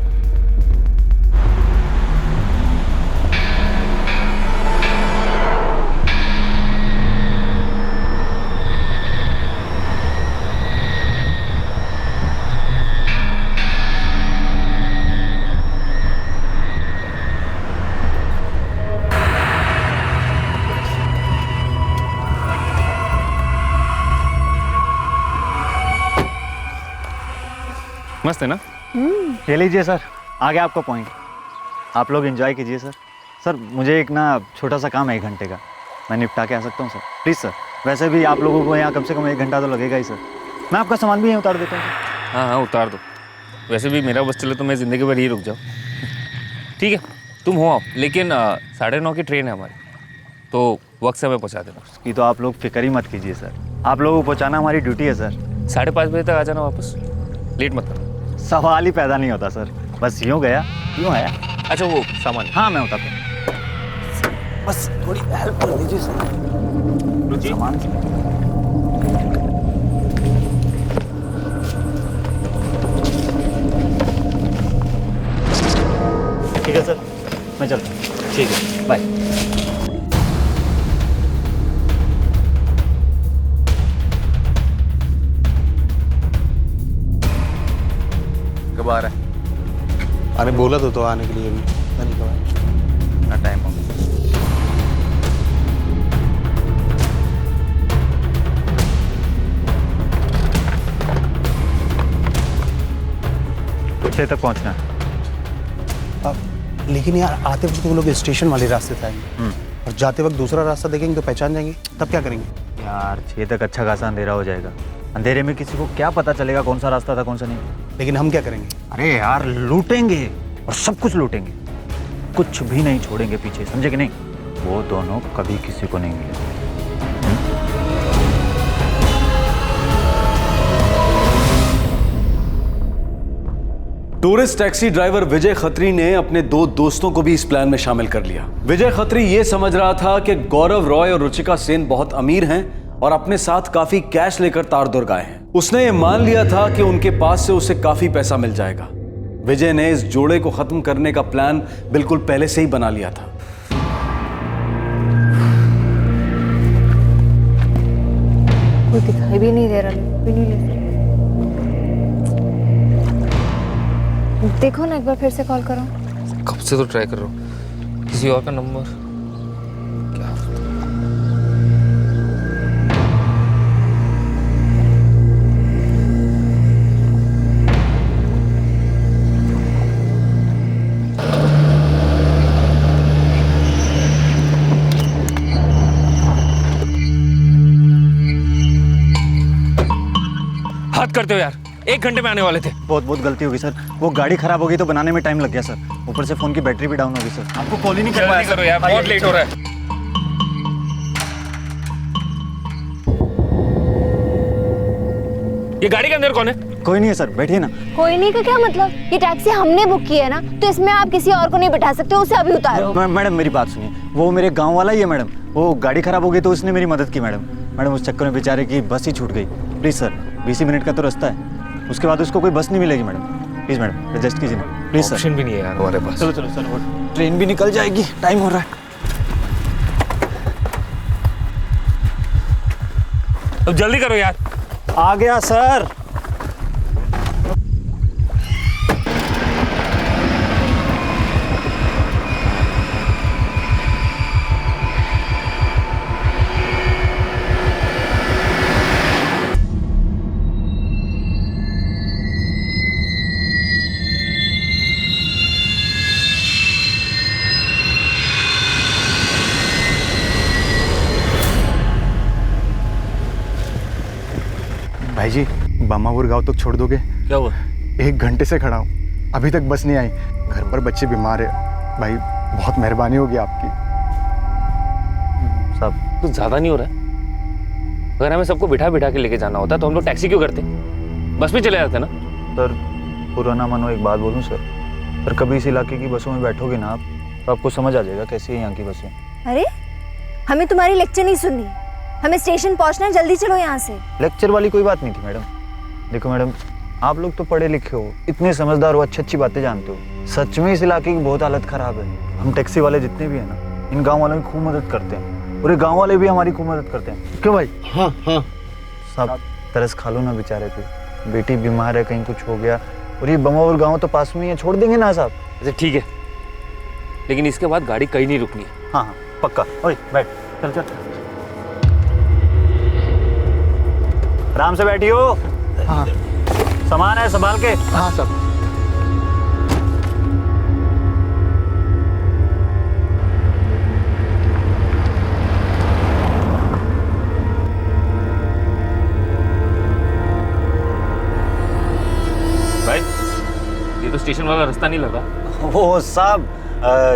मस्त है ना? ये लीजिए सर, आ गया आपका पॉइंट। आप लोग एंजॉय कीजिए सर। सर मुझे एक ना छोटा सा काम है 1 घंटे का, मैं निपटा के आ सकता हूँ सर, प्लीज़ सर। वैसे भी आप लोगों को यहाँ कम से कम 1 घंटा तो लगेगा ही सर। मैं आपका सामान भी यहीं उतार देता हूँ। हाँ हाँ उतार दो। वैसे भी मेरा बस चले तो मैं ज़िंदगी भर ही रुक जाऊँ। ठीक है तुम हो आओ, लेकिन 9:30 की ट्रेन है हमारी, तो वक्त से हमें पहुँचा देना। उसकी तो आप लोग फिक्र ही मत कीजिए सर, आप लोगों को पहुँचाना हमारी ड्यूटी है सर। 5:30 बजे तक आ जाना वापस, लेट मत करना। सवाल ही पैदा नहीं होता सर, बस यूँ गया यूँ आया। अच्छा वो सामान? हाँ मैं उतारता हूँ, बस थोड़ी हेल्प कर दीजिए सर। सामान ठीक है सर, मैं चलता हूँ। ठीक है बाय। कब आ रहा है? अरे बोला तो आने के लिए भी, पता नहीं कब आया। ना टाइम हो गया। छः तक पहुंचना है। अब लेकिन यार आते वक्त वो लोग स्टेशन वाले रास्ते से आएंगे और जाते वक्त दूसरा रास्ता देखेंगे तो पहचान जाएंगे, तब क्या करेंगे? यार 6 तक अच्छा खासा अंधेरा हो जाएगा, अंधेरे में किसी को क्या पता चलेगा कौन सा रास्ता था कौन सा नहीं। लेकिन हम क्या करेंगे? अरे यार लूटेंगे और सब कुछ लूटेंगे, कुछ भी नहीं छोड़ेंगे पीछे, समझे कि नहीं? वो दोनों कभी किसी को नहीं मिलेंगे। टूरिस्ट टैक्सी ड्राइवर विजय खत्री ने अपने 2 दोस्तों को भी इस प्लान में शामिल कर लिया। विजय खत्री ये समझ रहा था कि गौरव रॉय और रुचिका सेन बहुत अमीर हैं और अपने साथ काफी कैश लेकर तारदुर्ग आए हैं। उसने ये मान लिया था कि उनके पास से उसे काफी पैसा मिल जाएगा। विजय ने इस जोड़े को खत्म करने का प्लान बिल्कुल पहले से ही बना लिया था। कोई दिखाई भी नहीं दे रहा, भी नहीं ले सकते। देखो ना एक बार फिर से कॉल करो। कब से तो ट्राई कर रहा हूँ, किसी और का नंबर क्या? हद करते हो यार, 1 घंटे में आने वाले थे। बहुत बहुत गलती होगी सर, वो गाड़ी खराब हो गई तो बनाने में टाइम लग गया सर, ऊपर से फोन की बैटरी भी डाउन हो गई सर, आपको कॉल ही नहीं कर पाया। जल्दी करो यार, बहुत लेट हो रहा है। ये गाड़ी के अंदर कौन है? कोई नहीं है सर, बैठिए ना। कोई नहीं का क्या मतलब? ये टैक्सी हमने बुक की है ना, तो इसमें आप किसी और को नहीं बिठा सकते, उसे अभी उतारो। मैडम मेरी बात सुनिए, वो मेरे गांव वाला ही है मैडम, वो गाड़ी खराब हो गई तो उसने मेरी मदद की मैडम। मैडम उस चक्कर में बेचारे की बस ही छूट गई। प्लीज़ सर, 20 मिनट का तो रास्ता है, उसके बाद उसको कोई बस नहीं मिलेगी मैडम। प्लीज़ मैडम एडजस्ट कीजिए ना प्लीज़ सर। ऑप्शन भी नहीं है यार हमारे पास। चलो चलो सर, वो ट्रेन भी निकल जाएगी, टाइम हो रहा है। अब जल्दी करो यार। आ गया सर। भाई जी, बामापुर गांव तक छोड़ दोगे? क्या हुआ? 1 घंटे से खड़ा हूँ, अभी तक बस नहीं आई। घर पर बच्चे बीमार है भाई, बहुत मेहरबानी होगी आपकी। साहब कुछ ज्यादा नहीं हो रहा है? अगर हमें सबको बिठा बिठा के लेके जाना होता तो हम लोग टैक्सी क्यों करते? बस में चले जाते ना। सर पुराना मानो एक बात बोलूं सर, पर कभी इस इलाके की बसों में बैठोगे ना आप, तो आपको समझ आ जाएगा कैसी है यहाँ की बसें। अरे हमें तुम्हारी लेक्चर नहीं सुननी, हमें स्टेशन पहुंचना है, जल्दी चलो यहाँ से। लेक्चर वाली कोई बात नहीं थी मैडम। देखो मैडम, आप लोग तो पढ़े लिखे हो, इतने समझदार हो, अच्छी अच्छी बातें जानते हो। सच में इस इलाके की बहुत हालत खराब है। हम टैक्सी वाले जितने भी हैं ना, इन गांव वालों की खूब मदद करते हैं, पूरे गांव वाले भी हमारी खूब मदद करते हैं। क्यों भाई? हाँ हाँ साहब तरस खा लो ना बेचारे पे, बेटी बीमार है, कहीं कुछ हो गया, और ये बमावर गाँव तो पास में ही है, छोड़ देंगे ना साहब? अच्छा ठीक है, लेकिन इसके बाद गाड़ी कहीं नहीं रुकनी है। हाँ हाँ पक्का। ओए बैठ, चल चल, आराम से बैठियो। हाँ सामान है संभाल के। हाँ सब। भाई ये तो स्टेशन वाला रास्ता नहीं लगा। वो साहब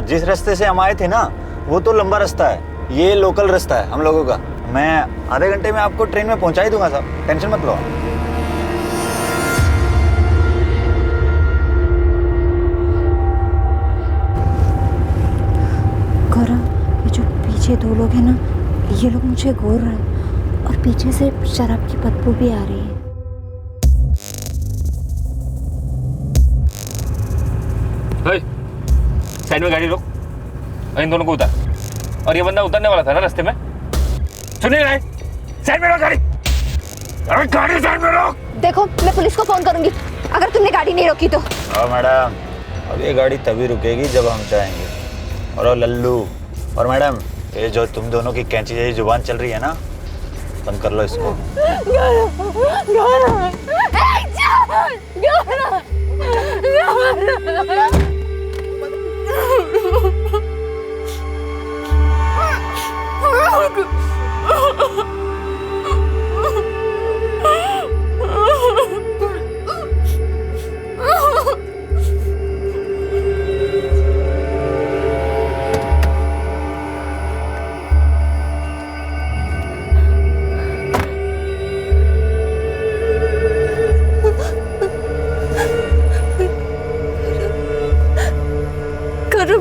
जिस रास्ते से हम आए थे ना, वो तो लंबा रास्ता है, ये लोकल रास्ता है हम लोगों का। मैं आधे घंटे में आपको ट्रेन में पहुंचा ही दूंगा साहब, टेंशन मत लो। गौरव, ये जो पीछे 2 लोग हैं ना, ये लोग मुझे घूर रहे हैं और पीछे से शराब की बदबू भी आ रही है। साइड में गाड़ी रोक और इन दोनों को उतार। और ये बंदा उतरने वाला था ना रास्ते में, सुनिए ना, साइड में रोक गाड़ी। अरे गाड़ी साइड में रोक। देखो मैं पुलिस को फोन करूंगी अगर तुमने गाड़ी नहीं रोकी तो। हाँ मैडम, अब ये गाड़ी तभी रुकेगी जब हम चाहेंगे। और लल्लू और मैडम, ये जो तुम दोनों की कैंची जैसी जुबान चल रही है ना, बंद कर लो इसको।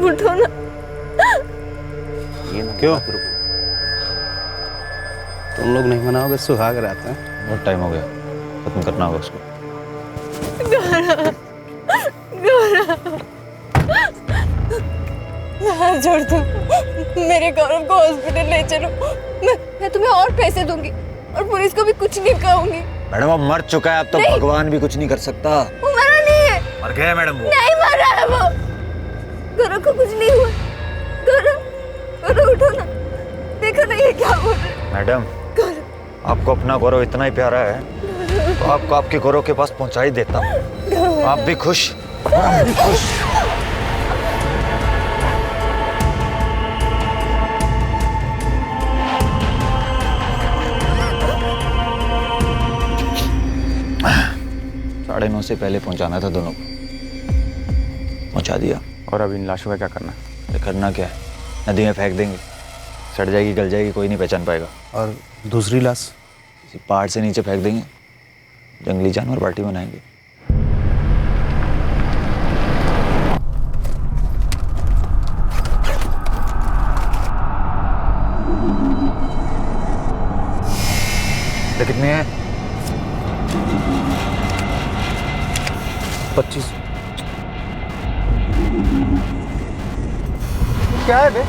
उठो ना। क्यों? तुम लोग नहीं मनाओगे सुहाग रात है? बहुत टाइम हो गया, खत्म करना होगा उसको। हाथ जोड़ दो, मेरे गौरव को हॉस्पिटल ले चलो। मैं तुम्हें और पैसे दूंगी और पुलिस को भी कुछ नहीं कहूंगी। मैडम अब मर चुका है, अब तो भगवान भी कुछ नहीं कर सकता। वो मरा नहीं है। मर गया है मैडम वो। नहीं मरा है वो। गौरव को कुछ नहीं हुआ। गौरव उठो ना, देखो ना ये क्या हो रहा है। मैडम आपको अपना गौरव इतना ही प्यारा है तो आपको आपके गौरव के पास पहुंचा ही देता हूँ। आप भी खुश, हम भी खुश। 9:30 से पहले पहुंचाना था दोनों को। पहुंचा दिया। और अब इन लाशों का क्या करना? अरे करना क्या है, नदी में फेंक देंगे, सड़ जाएगी गल जाएगी, कोई नहीं पहचान पाएगा। और दूसरी लाश? किसी पहाड़ से नीचे फेंक देंगे, जंगली जानवर पार्टी बनाएंगे। तो कितने हैं? 25। क्या है बे?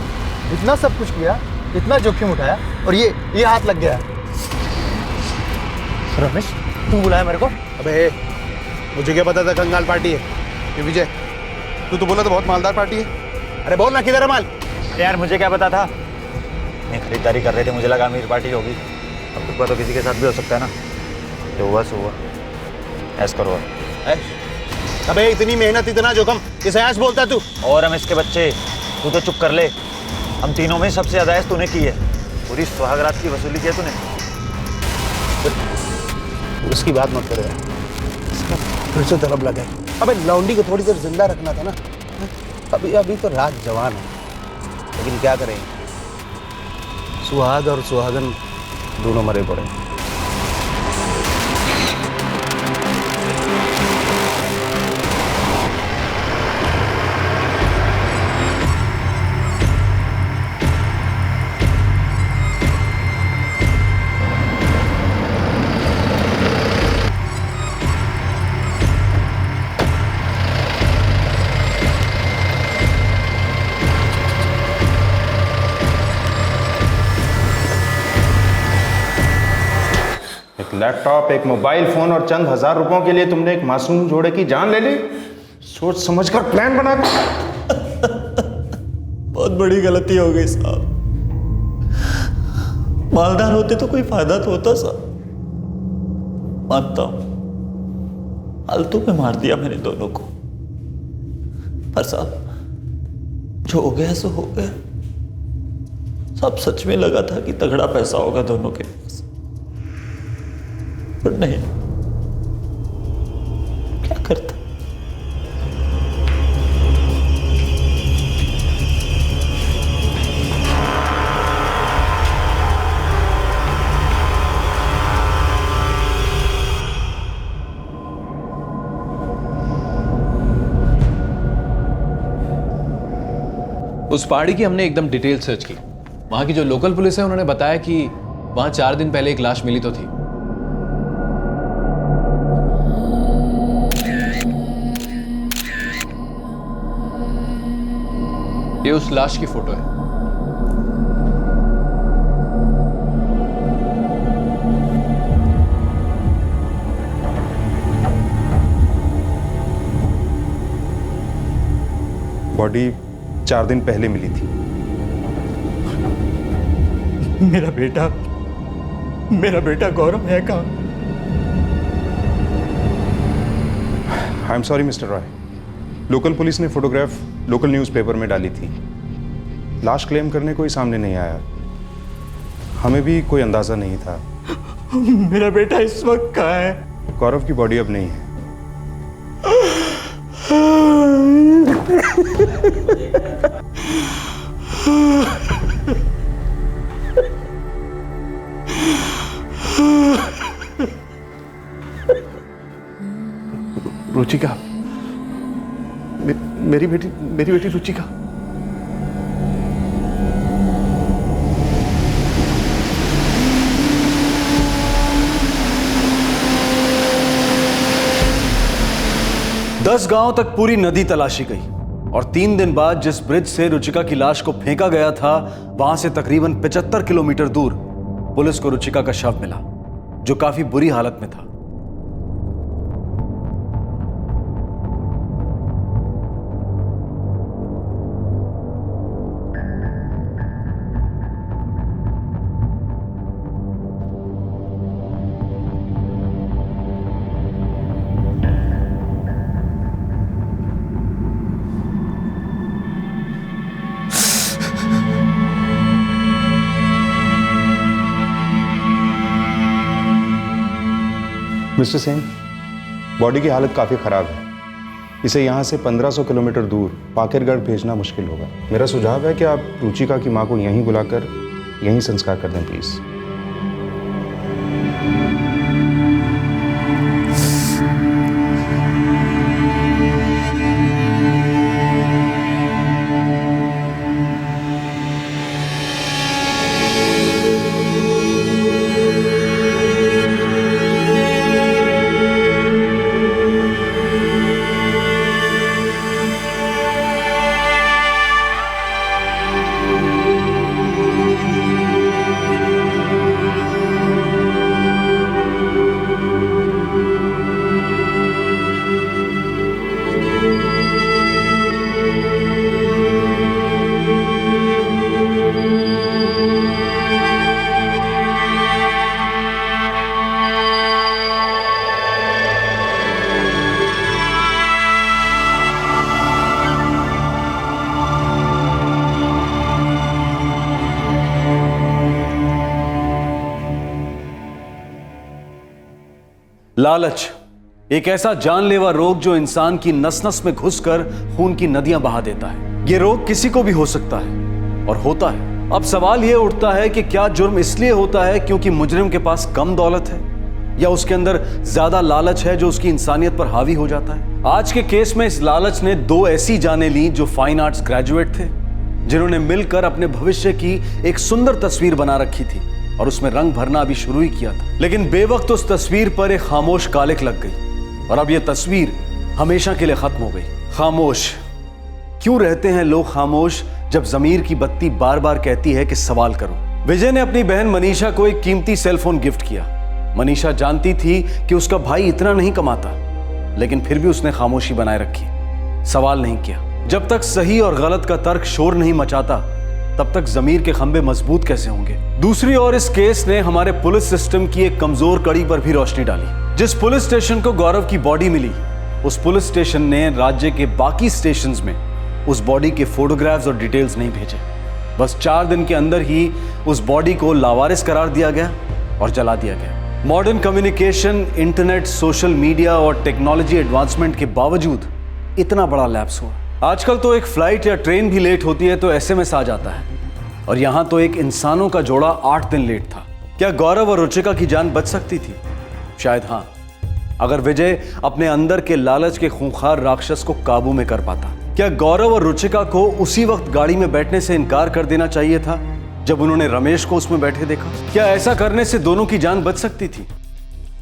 इतना सब कुछ किया, इतना जोखिम उठाया और ये हाथ लग गया। रमेश, तू बुलाया मेरे को? अबे मुझे क्या पता था कंगाल पार्टी है। ये विजय, तू तो बोला तो बहुत मालदार पार्टी है। अरे बोल ना किधर है माल? यार मुझे क्या पता था, नहीं खरीदारी कर रहे थे, मुझे लगा अमीर पार्टी होगी। अब तुझको तो किसी के साथ भी हो सकता है ना, जो हुआ सो हुआ। ऐश करो। अबे इतनी मेहनत इतना जोखम, किसे ऐश बोलता है तू? और हम इसके बच्चे, तू तो चुप कर ले। हम तीनों में सबसे ज्यादा ऐश तूने की है, पूरी सुहागरात की वसूली की है तूने। उसकी बात मत करो यार, फिर से तलब लगा है। अबे लौंडी को थोड़ी देर जिंदा रखना था ना। अभी तो रात जवान है, लेकिन क्या करें, सुहाग और सुहागन दोनों मरे पड़े। लैपटॉप, एक मोबाइल फोन और चंद हजार रुपयों के लिए तुमने एक मासूम जोड़े की जान ले ली। सोच समझकर प्लान बना। बहुत बड़ी गलती हो गई साहब। मालदार होते तो कोई फायदा तो होता साहब। मानता हूं फालतू में मार दिया मैंने दोनों को, पर साहब जो हो गया सो हो गया। सब सच में लगा था कि तगड़ा पैसा होगा दोनों के पास, पर नहीं। क्या करता। उस पहाड़ी की हमने एकदम डिटेल सर्च की। वहां की जो लोकल पुलिस है उन्होंने बताया कि वहां 4 दिन पहले एक लाश मिली तो थी। ये उस लाश की फोटो है। बॉडी 4 दिन पहले मिली थी। मेरा बेटा गौरव है कहाँ? I am sorry mister Roy, local police ने फोटोग्राफ लोकल न्यूज़पेपर में डाली थी। लाश क्लेम करने कोई सामने नहीं आया। हमें भी कोई अंदाजा नहीं था। मेरा बेटा इस वक्त कहाँ है? गौरव की बॉडी अब नहीं है। रुचिका, मेरी बेटी रुचिका। दस गांव तक पूरी नदी तलाशी गई और 3 दिन बाद जिस ब्रिज से रुचिका की लाश को फेंका गया था, वहां से तकरीबन 75 किलोमीटर दूर पुलिस को रुचिका का शव मिला, जो काफी बुरी हालत में था। मिस्टर सेन, बॉडी की हालत काफ़ी ख़राब है। इसे यहाँ से 1500 किलोमीटर दूर पाकिरगढ़ भेजना मुश्किल होगा। मेरा सुझाव है कि आप रुचिका की माँ को यहीं बुलाकर यहीं संस्कार कर दें प्लीज़। लालच एक ऐसा जानलेवा रोग जो इंसान की नस नस में घुसकर खून की नदियां बहा देता है। यह रोग किसी को भी हो सकता है और होता है। अब सवाल यह उठता है कि क्या जुर्म इसलिए होता है क्योंकि मुजरिम के पास कम दौलत है, या उसके अंदर ज्यादा लालच है जो उसकी इंसानियत पर हावी हो जाता है। आज के केस में इस लालच ने दो ऐसी जानें ली जो फाइन आर्ट्स ग्रेजुएट थे, जिन्होंने मिलकर अपने भविष्य की एक सुंदर तस्वीर बना रखी थी और उसमें रंग भरना अभी शुरू ही किया था। लेकिन बेवक्त उस तस्वीर पर एक खामोश कालिक लग गई और अब यह तस्वीर हमेशा के लिए खत्म हो गई। खामोश क्यों रहते हैं लोग खामोश जब जमीर की बत्ती बार बार कहती है कि सवाल करो। विजय ने अपनी बहन मनीषा को एक कीमती सेलफोन गिफ्ट किया। मनीषा जानती थी कि उसका भाई इतना नहीं कमाता, लेकिन फिर भी उसने खामोशी बनाए रखी, सवाल नहीं किया। जब तक सही और गलत का तर्क शोर नहीं मचाता तब तक जमीर के खंबे मजबूत कैसे होंगे। दूसरी ओर इस केस ने हमारे पुलिस सिस्टम की एक कमजोर कड़ी पर भी रोशनी डाली। जिस पुलिस स्टेशन को गौरव की बॉडी मिली, उस पुलिस स्टेशन ने राज्य के बाकी स्टेशंस में उस बॉडी के फोटोग्राफ्स और डिटेल्स नहीं भेजे। बस 4 दिन के अंदर ही उस बॉडी को लावारिस करार दिया गया और जला दिया गया। Modern communication, internet, social media और टेक्नोलॉजी एडवांसमेंट के बावजूद इतना बड़ा लैप्स हुआ। आजकल तो एक फ्लाइट या ट्रेन भी लेट होती है तो एसएमएस आ जाता है, और यहां तो एक इंसानों का जोड़ा 8 दिन लेट था। क्या गौरव और रुचिका की जान बच सकती थी? शायद हां, अगर विजय अपने अंदर के लालच के खूंखार राक्षस को काबू में कर पाता। क्या गौरव और रुचिका को उसी वक्त गाड़ी में बैठने से इनकार कर देना चाहिए था जब उन्होंने रमेश को उसमें बैठे देखा? क्या ऐसा करने से दोनों की जान बच सकती थी?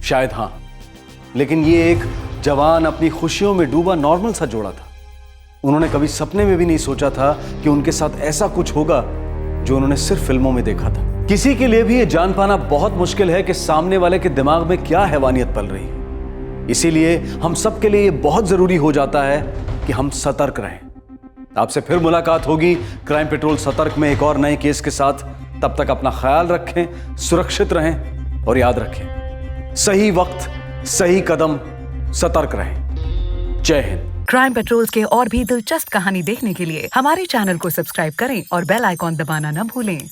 शायद हां, लेकिन ये एक जवान अपनी खुशियों में डूबा नॉर्मल सा जोड़ा था। उन्होंने कभी सपने में भी नहीं सोचा था कि उनके साथ ऐसा कुछ होगा जो उन्होंने सिर्फ फिल्मों में देखा था। किसी के लिए भी ये जान पाना बहुत मुश्किल है कि सामने वाले के दिमाग में क्या हैवानियत पल रही है। इसीलिए हम सब के लिए ये बहुत जरूरी हो जाता है कि हम सतर्क रहें। आपसे फिर मुलाकात होगी क्राइम पेट्रोल सतर्क में एक और नए केस के साथ। तब तक अपना ख्याल रखें, सुरक्षित रहें और याद रखें, सही वक्त, सही कदम, सतर्क रहें। जय हिंद। क्राइम पेट्रोल के और भी दिलचस्प कहानी देखने के लिए हमारे चैनल को सब्सक्राइब करें और बेल आइकॉन दबाना न भूलें।